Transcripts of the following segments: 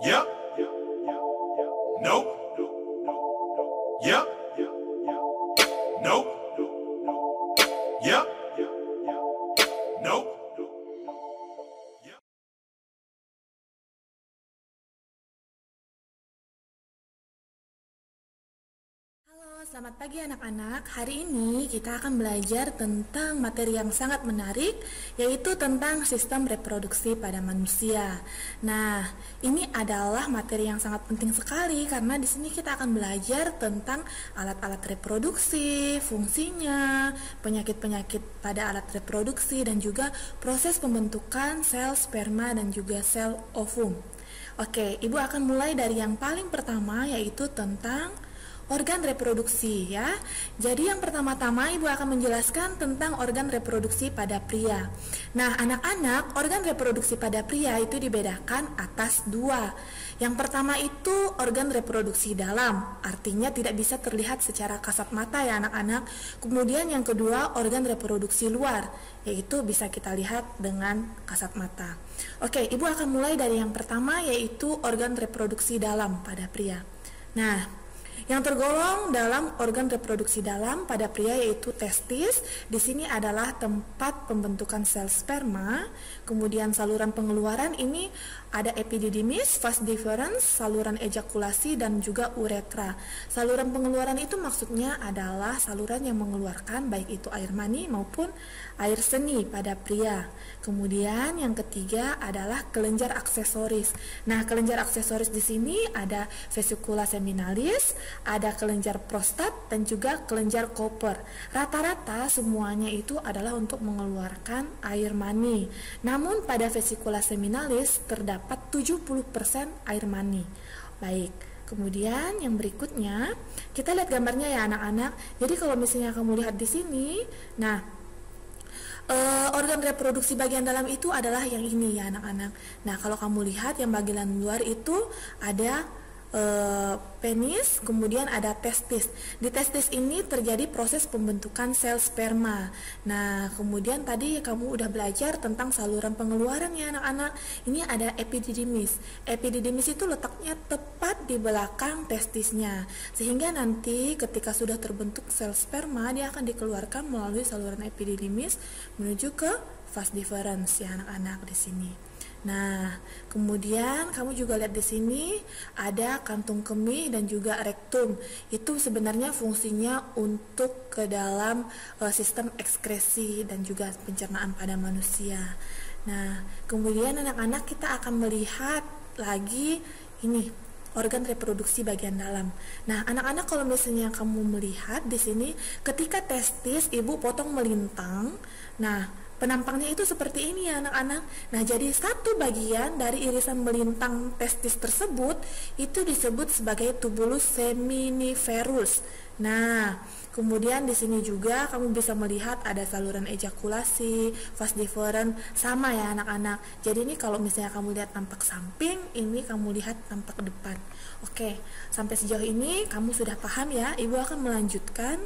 Yep. Nope. Yep. Nope. Yep. Nope. Halo, selamat pagi anak-anak. Hari ini kita akan belajar tentang materi yang sangat menarik, yaitu tentang sistem reproduksi pada manusia. Nah, ini adalah materi yang sangat penting sekali karena di sini kita akan belajar tentang alat-alat reproduksi, fungsinya, penyakit-penyakit pada alat reproduksi, dan juga proses pembentukan sel sperma dan juga sel ovum. Oke, Ibu akan mulai dari yang paling pertama, yaitu tentang organ reproduksi ya. Jadi yang pertama-tama Ibu akan menjelaskan tentang organ reproduksi pada pria. Nah, anak-anak, organ reproduksi pada pria itu dibedakan atas dua. Yang pertama itu organ reproduksi dalam, artinya tidak bisa terlihat secara kasat mata ya anak-anak. Kemudian yang kedua organ reproduksi luar, yaitu bisa kita lihat dengan kasat mata. Oke, Ibu akan mulai dari yang pertama, yaitu organ reproduksi dalam pada pria. Nah, yang tergolong dalam organ reproduksi dalam pada pria yaitu testis. Di sini adalah tempat pembentukan sel sperma. Kemudian saluran pengeluaran ini ada epididymis, vas deferens, saluran ejakulasi, dan juga uretra. Saluran pengeluaran itu maksudnya adalah saluran yang mengeluarkan baik itu air mani maupun air seni pada pria. Kemudian yang ketiga adalah kelenjar aksesoris. Nah, kelenjar aksesoris di sini ada vesicula seminalis, ada kelenjar prostat, dan juga kelenjar Cooper. Rata-rata semuanya itu adalah untuk mengeluarkan air mani. Namun pada vesicula seminalis terdapat 70% air mani. Baik. Kemudian yang berikutnya, kita lihat gambarnya ya anak-anak. Jadi kalau misalnya kamu lihat di sini, nah organ reproduksi bagian dalam itu adalah yang ini ya anak-anak. Nah, kalau kamu lihat yang bagian luar itu ada penis, kemudian ada testis. Di testis ini terjadi proses pembentukan sel sperma. Nah, kemudian tadi kamu udah belajar tentang saluran pengeluaran ya anak-anak. Ini ada epididymis. Epididymis itu letaknya tepat di belakang testisnya, sehingga nanti ketika sudah terbentuk sel sperma, dia akan dikeluarkan melalui saluran epididymis menuju ke vas deferens ya anak-anak di sini. Nah, kemudian kamu juga lihat di sini ada kantung kemih dan juga rektum. Itu sebenarnya fungsinya untuk ke dalam sistem ekskresi dan juga pencernaan pada manusia. Nah, kemudian anak-anak kita akan melihat lagi ini organ reproduksi bagian dalam. Nah, anak-anak kalau misalnya kamu melihat di sini ketika testis ibu potong melintang, nah penampangnya itu seperti ini ya anak-anak. Nah, jadi satu bagian dari irisan melintang testis tersebut itu disebut sebagai tubulus seminiferus. Nah, kemudian di sini juga kamu bisa melihat ada saluran ejakulasi, vas deferens, sama ya anak-anak. Jadi ini kalau misalnya kamu lihat tampak samping, ini kamu lihat tampak depan. Oke, sampai sejauh ini kamu sudah paham ya. Ibu akan melanjutkan.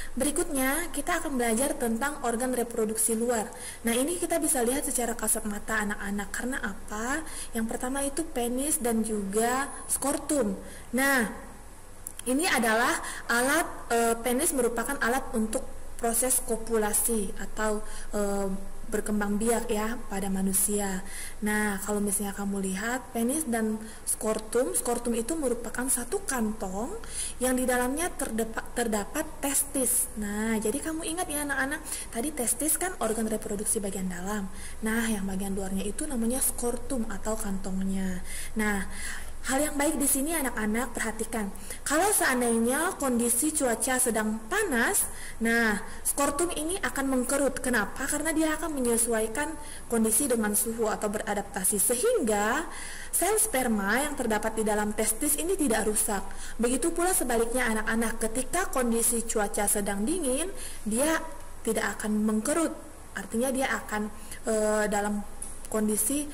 Berikutnya, kita akan belajar tentang organ reproduksi luar. Nah, ini kita bisa lihat secara kasat mata anak-anak. Karena apa? Yang pertama itu penis dan juga skortum. Nah, ini adalah alat, penis merupakan alat untuk proses kopulasi atau berkembang biak ya pada manusia. Nah, kalau misalnya kamu lihat penis dan skortum itu merupakan satu kantong yang di dalamnya terdapat testis. Nah, jadi kamu ingat ya anak-anak, tadi testis kan organ reproduksi bagian dalam. Nah, yang bagian luarnya itu namanya skortum atau kantongnya. Nah, hal yang baik di sini anak-anak perhatikan. Kalau seandainya kondisi cuaca sedang panas, nah skortum ini akan mengkerut. Kenapa? Karena dia akan menyesuaikan kondisi dengan suhu atau beradaptasi, sehingga sel sperma yang terdapat di dalam testis ini tidak rusak. Begitu pula sebaliknya anak-anak, ketika kondisi cuaca sedang dingin, dia tidak akan mengkerut. Artinya dia akan dalam kondisi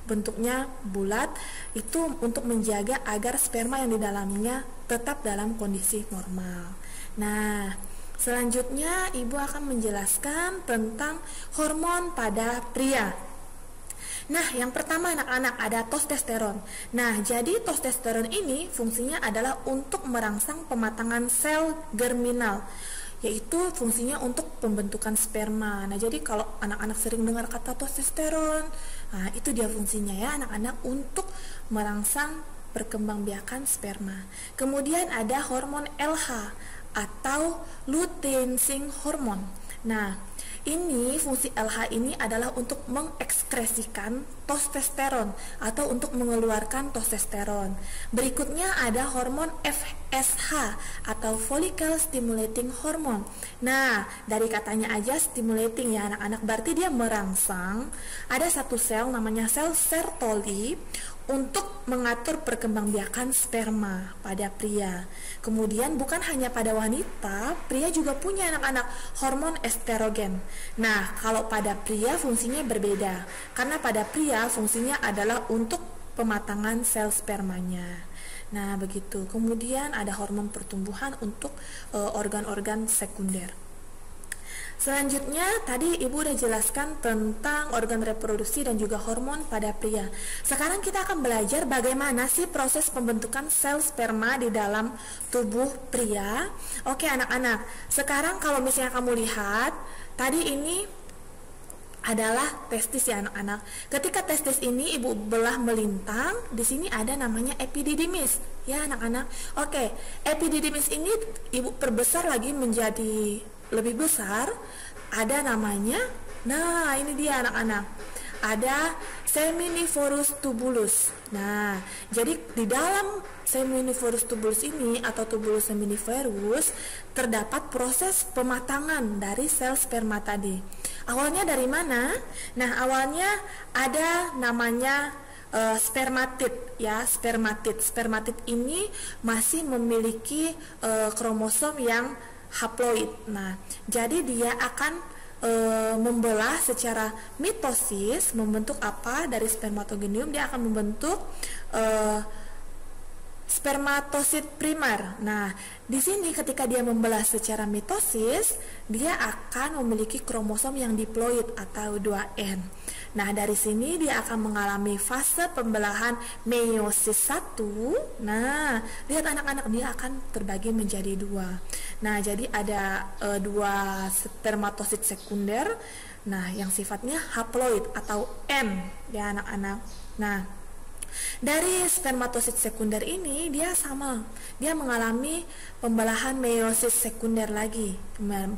bentuknya bulat, itu untuk menjaga agar sperma yang di dalamnya tetap dalam kondisi normal. Nah, selanjutnya ibu akan menjelaskan tentang hormon pada pria. Nah, yang pertama anak-anak ada testosteron. Nah, jadi testosteron ini fungsinya adalah untuk merangsang pematangan sel germinal, yaitu fungsinya untuk pembentukan sperma. Nah, jadi kalau anak-anak sering dengar kata testosteron, nah itu dia fungsinya ya anak-anak, untuk merangsang perkembangbiakan sperma. Kemudian ada hormon LH atau luteinizing hormone. Nah, ini fungsi LH ini adalah untuk mengekskresikan testosteron atau untuk mengeluarkan testosteron. Berikutnya ada hormon FSH atau follicle stimulating hormone. Nah, dari katanya aja stimulating ya anak-anak, berarti dia merangsang. Ada satu sel namanya sel Sertoli untuk mengatur perkembangbiakan sperma pada pria. Kemudian bukan hanya pada wanita, pria juga punya anak-anak hormon estrogen. Nah, kalau pada pria fungsinya berbeda, karena pada pria fungsinya adalah untuk pematangan sel spermanya. Nah, begitu. Kemudian ada hormon pertumbuhan untuk organ-organ sekunder. Selanjutnya tadi Ibu udah jelaskan tentang organ reproduksi dan juga hormon pada pria. Sekarang kita akan belajar bagaimana sih proses pembentukan sel sperma di dalam tubuh pria. Oke anak-anak, sekarang kalau misalnya kamu lihat, tadi ini adalah testis ya anak-anak. Ketika testis ini Ibu belah melintang, di sini ada namanya epididymis ya anak-anak. Oke, epididymis ini Ibu perbesar lagi menjadi lebih besar, ada namanya, nah ini dia anak-anak, ada seminivorous tubulus. Nah, jadi di dalam seminivorous tubulus ini atau tubulus seminivorous terdapat proses pematangan dari sel sperma tadi. Awalnya dari mana? Nah, awalnya ada namanya spermatid ya, spermatid ini masih memiliki kromosom yang haploid. Nah, jadi dia akan membelah secara mitosis, membentuk apa dari spermatogenium, dia akan membentuk spermatosit primer. Nah, di sini ketika dia membelah secara mitosis, dia akan memiliki kromosom yang diploid atau 2N. Nah, dari sini dia akan mengalami fase pembelahan meiosis 1. Nah, lihat anak-anak, dia akan terbagi menjadi 2. Nah, jadi ada 2 spermatosit sekunder, nah yang sifatnya haploid atau N ya anak-anak. Nah, dari spermatosit sekunder ini dia mengalami pembelahan meiosis sekunder lagi,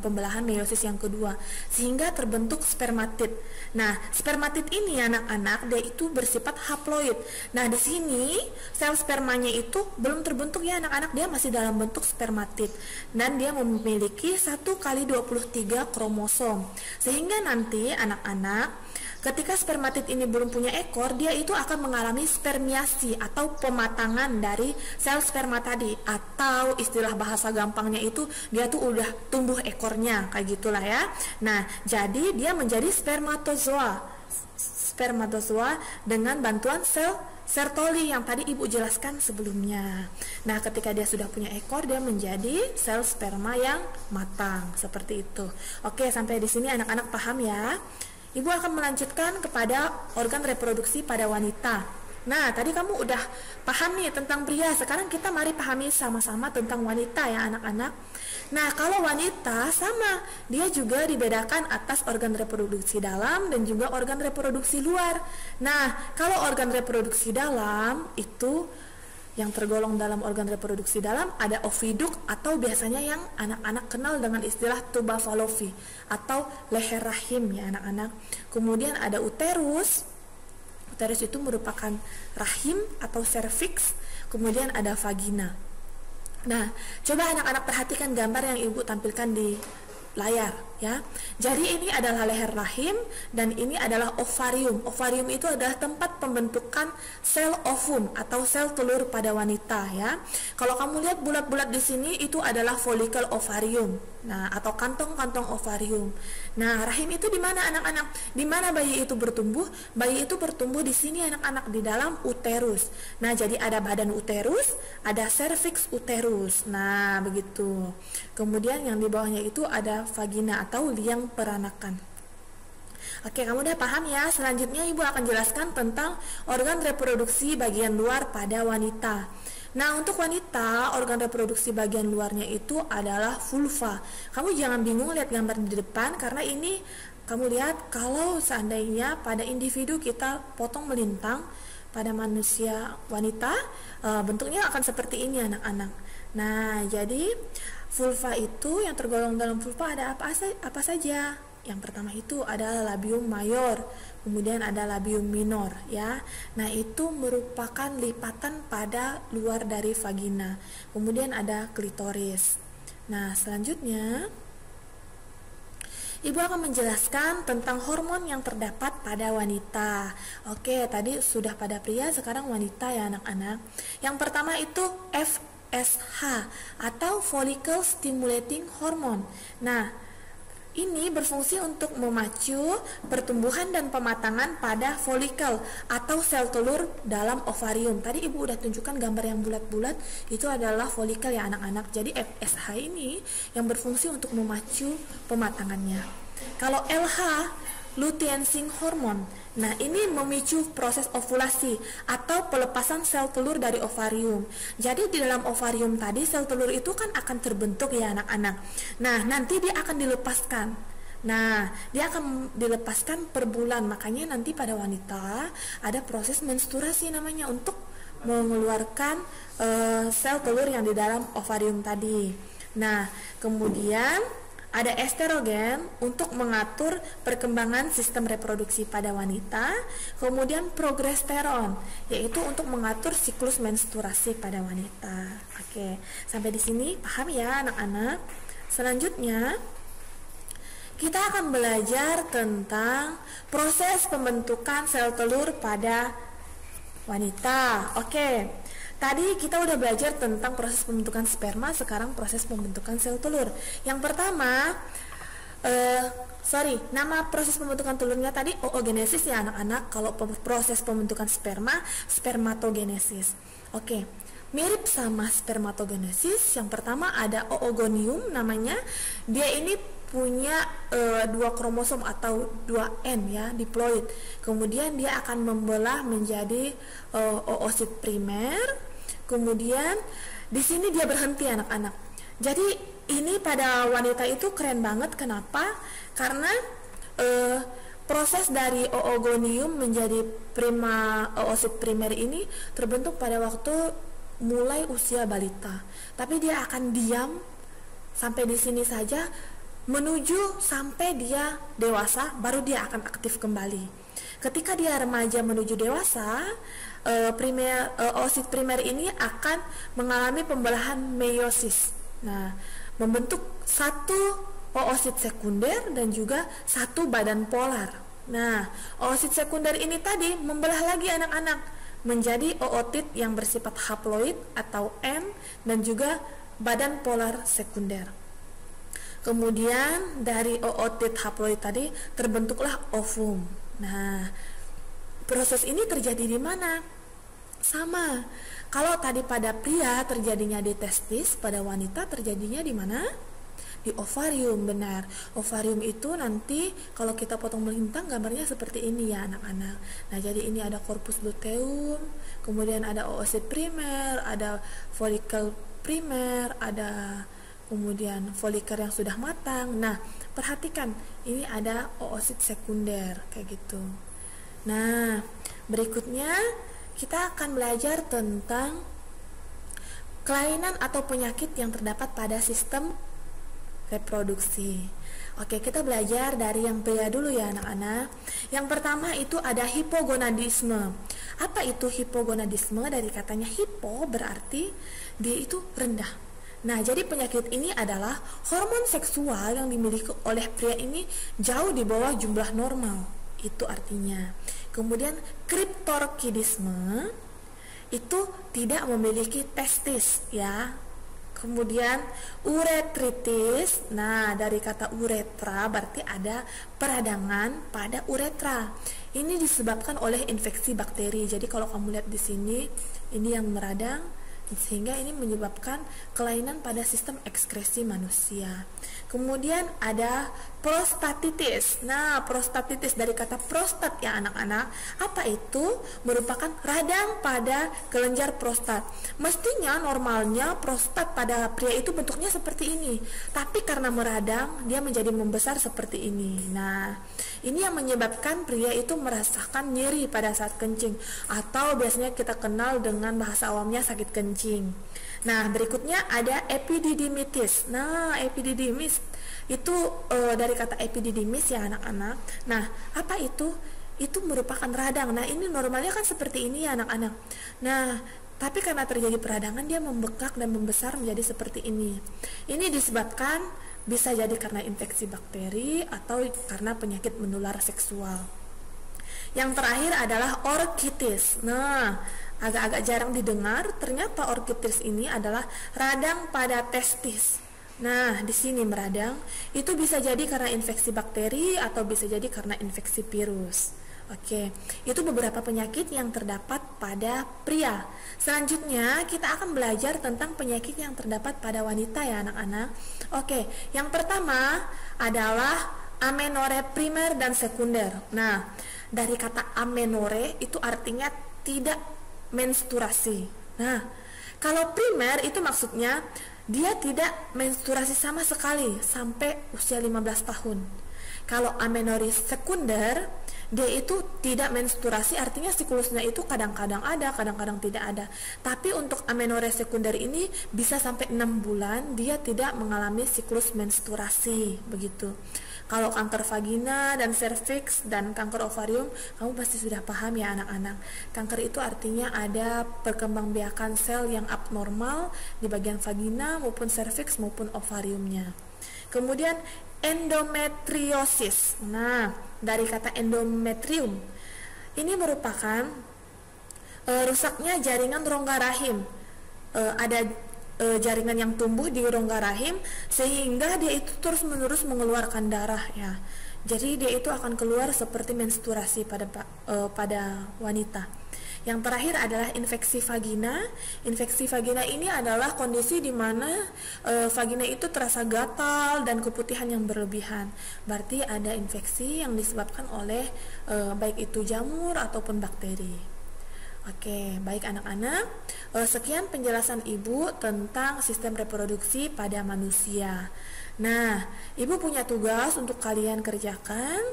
pembelahan meiosis yang kedua, sehingga terbentuk spermatid. Nah, spermatid ini anak-anak dia itu bersifat haploid. Nah, di sini sel spermanya itu belum terbentuk ya anak-anak, dia masih dalam bentuk spermatid dan dia memiliki 1x23 kromosom, sehingga nanti anak-anak ketika spermatid ini belum punya ekor, dia itu akan mengalami spermiasi atau pematangan dari sel sperma tadi, atau istilah bahasa gampangnya itu dia tuh udah tumbuh ekornya, kayak gitulah ya. Nah, jadi dia menjadi spermatozoa dengan bantuan sel Sertoli yang tadi Ibu jelaskan sebelumnya. Nah, ketika dia sudah punya ekor, dia menjadi sel sperma yang matang, seperti itu. Oke, sampai di sini anak-anak paham ya? Ibu akan melanjutkan kepada organ reproduksi pada wanita. Nah, tadi kamu udah paham nih tentang pria. Sekarang kita mari pahami sama-sama tentang wanita ya anak-anak. Nah, kalau wanita sama, dia juga dibedakan atas organ reproduksi dalam dan juga organ reproduksi luar. Nah, kalau organ reproduksi dalam itu yang tergolong dalam organ reproduksi dalam ada oviduk atau biasanya yang anak-anak kenal dengan istilah tuba Fallopi atau leher rahim ya anak-anak. Kemudian ada uterus. Uterus itu merupakan rahim atau cervix. Kemudian ada vagina. Nah, coba anak-anak perhatikan gambar yang Ibu tampilkan di layar ya. Jadi ini adalah leher rahim dan ini adalah ovarium. Ovarium itu adalah tempat pembentukan sel ovum atau sel telur pada wanita ya. Kalau kamu lihat bulat-bulat di sini itu adalah folikel ovarium. Nah, atau kantong-kantong ovarium. Nah, rahim itu di mana anak-anak? Di mana bayi itu bertumbuh? Bayi itu bertumbuh di sini anak-anak, di dalam uterus. Nah, jadi ada badan uterus, ada cervix uterus. Nah, begitu. Kemudian yang di bawahnya itu ada vagina atau liang peranakan. Oke, kamu udah paham ya? Selanjutnya Ibu akan jelaskan tentang organ reproduksi bagian luar pada wanita. Nah, untuk wanita, organ reproduksi bagian luarnya itu adalah vulva. Kamu jangan bingung lihat gambar di depan, karena ini kamu lihat kalau seandainya pada individu kita potong melintang, pada manusia wanita bentuknya akan seperti ini anak-anak. Nah, jadi vulva itu yang tergolong dalam vulva ada apa saja? Yang pertama itu ada labium mayor, kemudian ada labium minor ya. Nah, itu merupakan lipatan pada luar dari vagina. Kemudian ada klitoris. Nah, selanjutnya Ibu akan menjelaskan tentang hormon yang terdapat pada wanita. Oke, tadi sudah pada pria, sekarang wanita ya anak-anak. Yang pertama itu FSH atau follicle stimulating hormone. Nah, ini berfungsi untuk memacu pertumbuhan dan pematangan pada folikel atau sel telur dalam ovarium. Tadi Ibu udah tunjukkan gambar yang bulat-bulat, itu adalah folikel ya anak-anak. Jadi FSH ini yang berfungsi untuk memacu pematangannya. Kalau LH, luteinizing hormone. Nah, ini memicu proses ovulasi atau pelepasan sel telur dari ovarium. Jadi di dalam ovarium tadi sel telur itu kan akan terbentuk ya anak-anak. Nah, nanti dia akan dilepaskan. Nah, dia akan dilepaskan per bulan. Makanya nanti pada wanita ada proses menstruasi namanya untuk mengeluarkan sel telur yang di dalam ovarium tadi. Nah, kemudian ada estrogen untuk mengatur perkembangan sistem reproduksi pada wanita, kemudian progesteron yaitu untuk mengatur siklus menstruasi pada wanita. Oke, sampai di sini paham ya anak-anak? Selanjutnya kita akan belajar tentang proses pembentukan sel telur pada wanita. Oke. Tadi kita udah belajar tentang proses pembentukan sperma, sekarang proses pembentukan sel telur. Yang pertama, nama proses pembentukan telurnya tadi oogenesis ya anak-anak. Kalau proses pembentukan sperma, spermatogenesis. Oke, mirip sama spermatogenesis. Yang pertama ada oogonium namanya. Dia ini punya 2 kromosom atau 2 N ya, diploid. Kemudian dia akan membelah menjadi oosit primer. Kemudian di sini dia berhenti anak-anak. Jadi ini pada wanita itu keren banget. Kenapa? Karena proses dari oogonium menjadi oosit primer ini terbentuk pada waktu mulai usia balita. Tapi dia akan diam sampai di sini saja, menuju sampai dia dewasa, baru dia akan aktif kembali. Ketika dia remaja menuju dewasa, oosit primer ini akan mengalami pembelahan meiosis. Nah, membentuk satu oosit sekunder dan juga satu badan polar. Nah, oosit sekunder ini tadi membelah lagi anak-anak menjadi ootit yang bersifat haploid atau N dan juga badan polar sekunder. Kemudian dari ootit haploid tadi terbentuklah ovum. Nah, proses ini terjadi di mana? Sama. Kalau tadi pada pria terjadinya di testis, pada wanita terjadinya di mana? Di ovarium, benar. Ovarium itu nanti kalau kita potong melintang gambarnya seperti ini ya anak-anak. Nah, jadi ini ada corpus luteum, kemudian ada oosit primer, ada folikel primer, ada kemudian folikel yang sudah matang. Nah, perhatikan, ini ada oosit sekunder kayak gitu. Nah, berikutnya kita akan belajar tentang kelainan atau penyakit yang terdapat pada sistem reproduksi. Oke, kita belajar dari yang pria dulu ya anak-anak. Yang pertama itu ada hipogonadisme. Apa itu hipogonadisme? Dari katanya hipo berarti dia itu rendah. Nah, jadi penyakit ini adalah hormon seksual yang dimiliki oleh pria ini jauh di bawah jumlah normal. Itu artinya. Kemudian kriptorkidisme itu tidak memiliki testis ya. Kemudian uretritis. Nah, dari kata uretra berarti ada peradangan pada uretra. Ini disebabkan oleh infeksi bakteri. Jadi kalau kamu lihat di sini, ini yang meradang, sehingga ini menyebabkan kelainan pada sistem ekskresi manusia. Kemudian ada prostatitis. Nah, prostatitis dari kata prostat ya anak-anak. Apa itu? Merupakan radang pada kelenjar prostat. Mestinya normalnya prostat pada pria itu bentuknya seperti ini, tapi karena meradang dia menjadi membesar seperti ini. Nah, ini yang menyebabkan pria itu merasakan nyeri pada saat kencing, atau biasanya kita kenal dengan bahasa awamnya sakit kencing. Nah, berikutnya ada epididymitis. Nah, epididymis itu dari kata epididymis ya anak-anak. Nah, apa itu? Itu merupakan radang. Nah, ini normalnya kan seperti ini ya anak-anak. Nah, tapi karena terjadi peradangan dia membekak dan membesar menjadi seperti ini. Ini disebabkan bisa jadi karena infeksi bakteri atau karena penyakit menular seksual. Yang terakhir adalah orkitis. Nah, agak-agak jarang didengar, ternyata orkitis ini adalah radang pada testis. Nah, di sini meradang, itu bisa jadi karena infeksi bakteri atau bisa jadi karena infeksi virus. Oke, itu beberapa penyakit yang terdapat pada pria. Selanjutnya, kita akan belajar tentang penyakit yang terdapat pada wanita ya anak-anak. Oke, yang pertama adalah amenore primer dan sekunder. Nah, dari kata amenore itu artinya tidak menstruasi. Nah, kalau primer itu maksudnya dia tidak menstruasi sama sekali sampai usia 15 tahun. Kalau amenore sekunder, dia itu tidak menstruasi, artinya siklusnya itu kadang-kadang ada, kadang-kadang tidak ada. Tapi untuk amenore sekunder ini bisa sampai 6 bulan dia tidak mengalami siklus menstruasi, begitu. Kalau kanker vagina dan serviks dan kanker ovarium, kamu pasti sudah paham ya anak-anak. Kanker itu artinya ada perkembangbiakan sel yang abnormal di bagian vagina maupun serviks maupun ovariumnya. Kemudian endometriosis. Nah, dari kata endometrium, ini merupakan rusaknya jaringan rongga rahim. Ada jaringan yang tumbuh di rongga rahim sehingga dia itu terus-menerus mengeluarkan darah ya. Jadi dia itu akan keluar seperti menstruasi pada wanita. Yang terakhir adalah infeksi vagina. Infeksi vagina ini adalah kondisi di mana vagina itu terasa gatal dan keputihan yang berlebihan. Berarti ada infeksi yang disebabkan oleh baik itu jamur ataupun bakteri. Oke, baik anak-anak, sekian penjelasan Ibu tentang sistem reproduksi pada manusia. Nah, Ibu punya tugas untuk kalian kerjakan,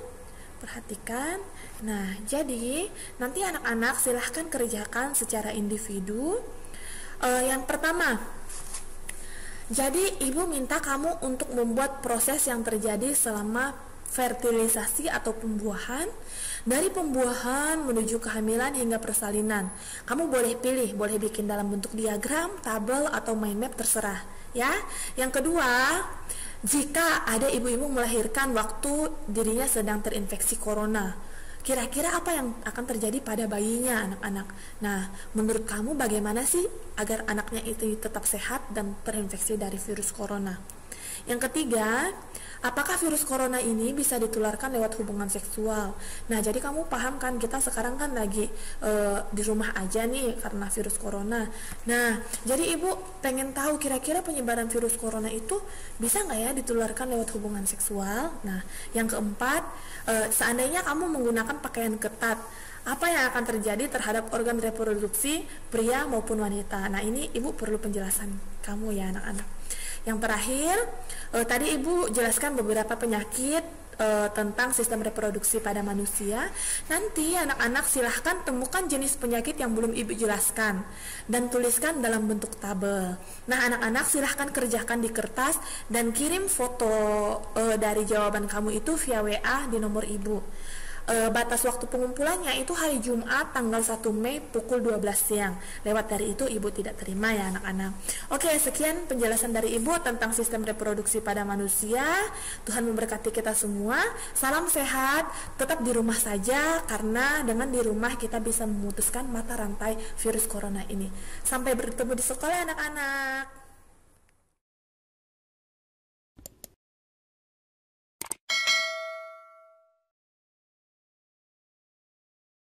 perhatikan. Nah, jadi nanti anak-anak silahkan kerjakan secara individu. Yang pertama, jadi Ibu minta kamu untuk membuat proses yang terjadi selama fertilisasi atau pembuahan, dari pembuahan menuju kehamilan hingga persalinan. Kamu boleh pilih, boleh bikin dalam bentuk diagram, tabel, atau mind map, terserah ya. Yang kedua, jika ada ibu-ibu melahirkan waktu dirinya sedang terinfeksi corona, kira-kira apa yang akan terjadi pada bayinya anak-anak? Nah, menurut kamu bagaimana sih agar anaknya itu tetap sehat dan terinfeksi dari virus corona? Yang ketiga, apakah virus corona ini bisa ditularkan lewat hubungan seksual? Nah, jadi kamu paham kan, kita sekarang kan lagi di rumah aja nih karena virus corona. Nah, jadi Ibu pengen tahu kira-kira penyebaran virus corona itu bisa nggak ya ditularkan lewat hubungan seksual? Nah, yang keempat, seandainya kamu menggunakan pakaian ketat, apa yang akan terjadi terhadap organ reproduksi pria maupun wanita? Nah, ini Ibu perlu penjelasan kamu ya anak-anak. Yang terakhir, tadi Ibu jelaskan beberapa penyakit tentang sistem reproduksi pada manusia. Nanti anak-anak silahkan temukan jenis penyakit yang belum Ibu jelaskan dan tuliskan dalam bentuk tabel. Nah, anak-anak silahkan kerjakan di kertas dan kirim foto dari jawaban kamu itu via WA di nomor Ibu. Batas waktu pengumpulannya itu hari Jumat tanggal 1 Mei pukul 12 siang. Lewat dari itu Ibu tidak terima ya anak-anak. Oke, sekian penjelasan dari Ibu tentang sistem reproduksi pada manusia. Tuhan memberkati kita semua. Salam sehat, tetap di rumah saja karena dengan di rumah kita bisa memutuskan mata rantai virus corona ini. Sampai bertemu di sekolah anak-anak.